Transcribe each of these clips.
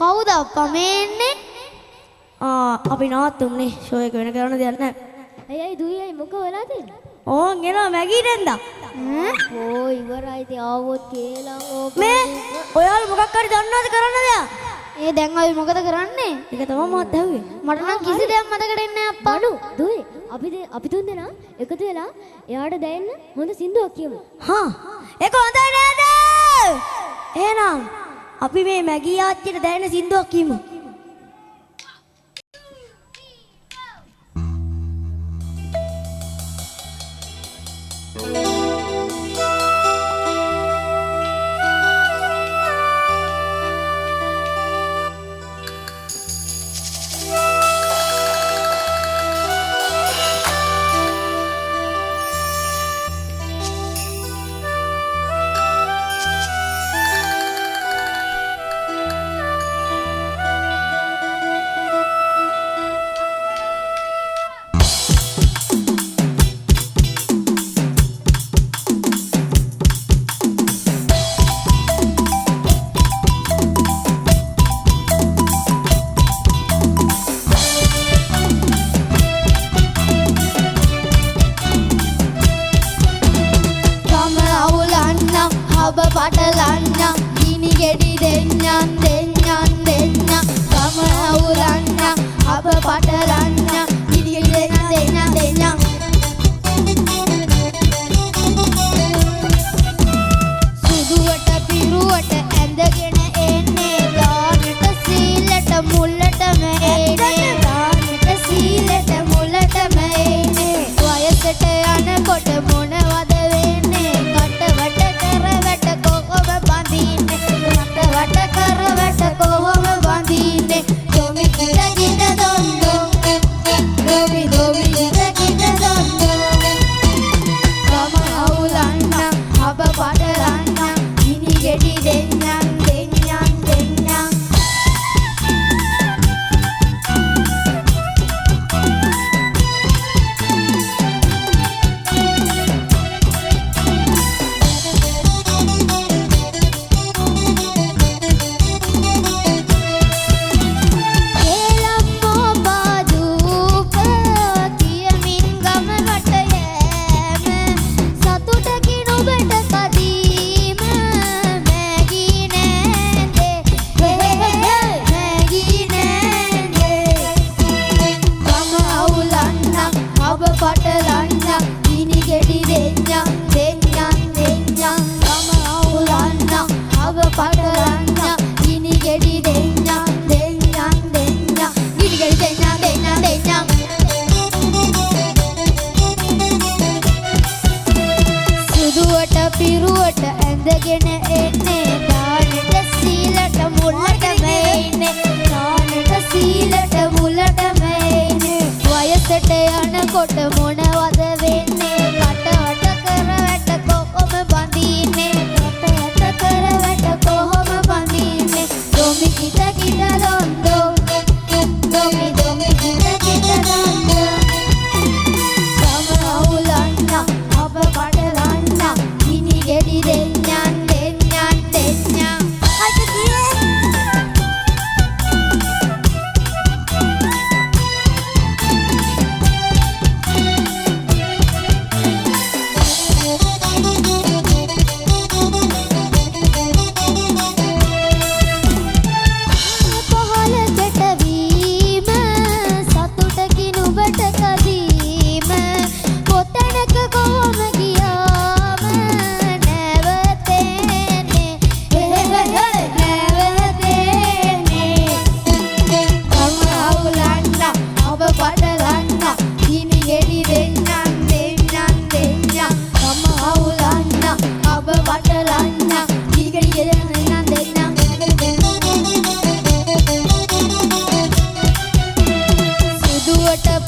කවුද අප්පා මේ එන්නේ? අපි නවත්තුන්නේ ෂෝ එක වෙන කරන්න දෙයක් නැහැ. අයියයි දුයියයි මොකද වෙලා තියෙන්නේ? ඕන් එනවා මැගී දෙන්නා. ඕ ඉවරයි ඉතින් ආවොත් කියලා ඕක. මේ ඔයාලා මොකක් හරි දන්නවද කරන්න දෙයක්? දැන් අපි මොකද කරන්නේ? ඒක තමයි මම ඇහුවේ. මට නම් කිසි දෙයක් මතකට එන්නේ නැහැ අප්පා. අනු දුයි අපි තුන් දෙනා එකතු වෙලා එයාට දැනෙන්න හොඳ සින්දුවක් කියමු. ඒක හොඳයි නේද? එහෙනම් අපි මේ මැගී ආච්චිට දැනෙන සින්දුවක් කියමු. ඔබ පටලන්න ගිනි ගෙඩි දෙන්නම් ගම අවුලන්න අප පටලන්න ගිනි ගෙඩි දෙන්නම් සුදුවට පිරුවට ඇඳගෙන එන්නේ දානට සීලට මුල්ලටම එන්නේ දානට සීලට මුල්ලටම එන්නේ වයසට යනකොට මොනවද වෙන්නේ කොහොම බඳින්නේ දොමි කිට කිට දොන්දෝ දොමි කිට කිට දොන්දෝ ගම අවුලන්න අප පටලන්න ගිනි ගෙඩි දෙන්නම් පටලන්න ගිනි ගෙඩි දෙන්නම් ගම අවුලන්න අප පටලන්න ගිනි ගෙඩි දෙන්නම් ගිනි ගෙඩි දෙන්නම් සුදුවට පිරුවට ඇඳගෙන එන්නේ දානට සීලට මුල්ලටම එන්නේ දානට සීලට මුල්ලටම එන්නේ වයසට යනකොට මොනවද වෙන්නේ කටවට කරවැට කොහොම බඳින්නේ කටවට කරවැට කොහොම බඳින්නේ දොමි කිට කිට දොන්දෝ දොමි කිට කිට දොන්දෝ ගම අවුලන්න අප පටලන්න ගිනි ගෙඩි දෙන්නම්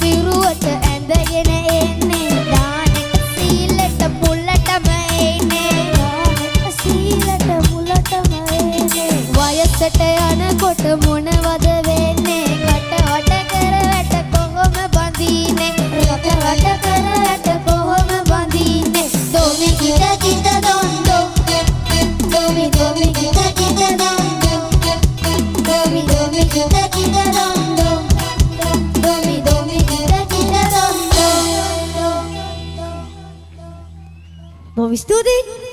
පිරුවට ඇඳගෙන එන්නේ දානට සීලට මුල්ලටම එන්නේ දානට සීලට මුල්ලටම එන්නේ වයසට යනකොට මොනවද වෙන්නේ කටවට කරවැට කොහොම බඳින්නේ කටවට කරවැට කොහොම බඳින්නේ දොමි කිට කිට දොන්දෝ දොමි කිට කිට දොන්දෝ දොමි බොහොම ස්තුතියි.